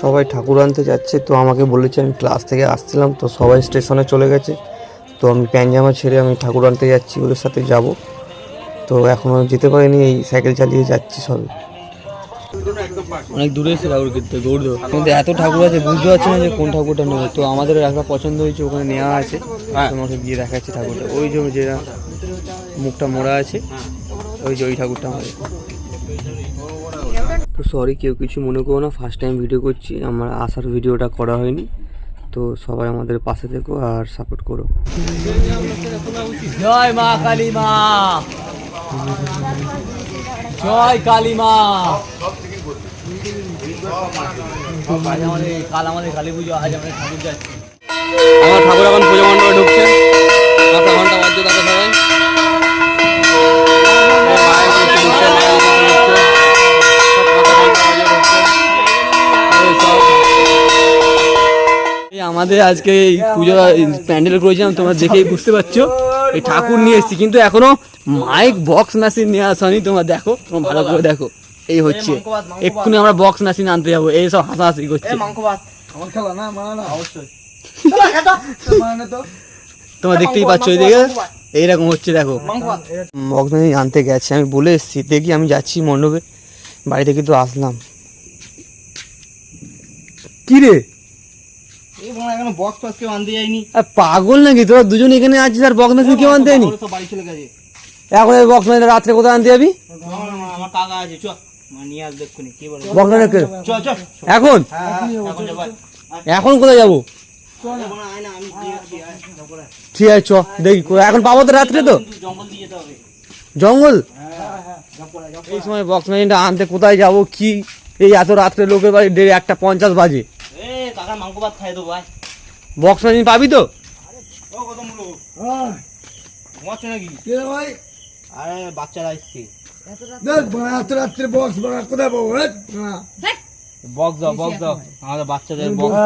সবাই ঠাকুর আনতে যাচ্ছে, তো আমাকে বলেছে, আমি ক্লাস থেকে আসছিলাম তো সবাই স্টেশনে চলে গেছে, তো আমি প্যান্ট ছেড়ে আমি ঠাকুর আনতে যাচ্ছি, ওদের সাথে যাব। তো এখনও যেতে পারিনি, এই সাইকেল চালিয়ে যাচ্ছি সবে। অনেক দূরে এসে ঠাকুর কিনতে দৌড় কিন্তু এত ঠাকুর আছে বুঝতে পারছি না যে কোন ঠাকুরটা নেবে। তো আমাদের একটা পছন্দ হয়েছে, ওখানে নেওয়া আছে, তোমাকে গিয়ে দেখাচ্ছি ঠাকুরটা। ওই যে যেটা মুখটা মোড়া আছে, ওই যে ওই ঠাকুরটা আমাদের। তো সরি, কেউ কিছু মনে করো না, ফার্স্ট টাইম ভিডিও করছি, আমার আসার ভিডিওটা করা হয়নি। তো সবাই আমাদের পাশে থেকো আর সাপোর্ট করো। জয় মা কালী মা, জয় কালী মা। কাল আমাদের কালী পুজো, আজ আমরা ঠাকুর যাচ্ছি। আমার ঠাকুর এখন পুজো মণ্ডপে ঢুকছে, আধা ঘন্টা বাদ দিয়ে থাকে সবাই। আমাদের আজকে এই পুজো প্যান্ডেল করেছিলাম, তোমরা দেখেই বুঝতে পারছো। এই ঠাকুর নিয়ে এসেছি, কিন্তু এখনো মাইক বক্স মেশিন নিয়ে আসা হয়নি। তোমরা দেখো, তোমরা ভালো করে দেখো, এই হচ্ছে এক্ষুনি আমরা বক্স মেশিন আনতে যাবো। এই সব হাসাহাসি করছে। তোমরা দেখতেই পাচ্ছ, এইদিকে এইরকম হচ্ছে, দেখো বক্স মেশিন আনতে গেছে। আমি বলে এসেছি, দেখি আমি যাচ্ছি মণ্ডপে, বাড়ি থেকে তো আসলাম। কি রে পাগল নাকি তোরা দুজন এখানে আছিস আর বক্স মেশিন কেউ আনতে যায়নি? এখন এই বক্স মেশিন রাত্রে কোথায় আনতে যাবি? এখন এখন কোথায় যাবো? ঠিক আছে, চ দেখি এখন পাবো তো রাত্রে। তো জঙ্গল এই সময় বক্স মেশিনটা আনতে কোথায় যাবো? কি এই এত রাত্রে লোকের বাড়ি 1:50 বাজে, বক্স মেশিন পাবি তো? বাচ্চারা এসছে, বক্স দাও, বক্স দাও, আমাদের বাচ্চাদের বক্স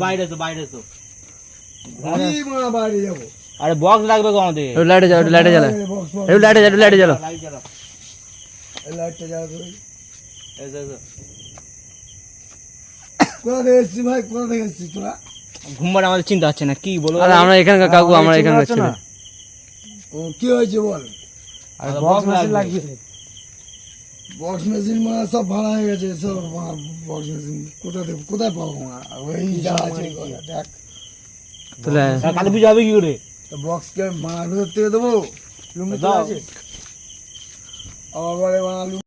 বাইরে এসো, বাইরে এসো। আরে বক্স লাগবে গো আমাদের। লাইটে যাও, লাইটে জ্বালা, লাইটে যাও, লাইটে জ্বালা, লাইটটা জ্বালা। ঘুমবার আমাদের চিন্তা হচ্ছে না, কি বলো? আমরা এখানকার কাকু, আমরা এখানকার ছেলে। কি হয়েছে বল? বক্স মেশিন লাগবে, বক্স মেশিন সব ভাড়া হয়ে গেছে, সব বক্স মেশিন কোথায় পাবো? ওই যা আছে দেখ। কালী পুজো হবে কি করে? বক্সকে মারা ভেতর থেকে দেবো, আমার বাড়ি বানালু।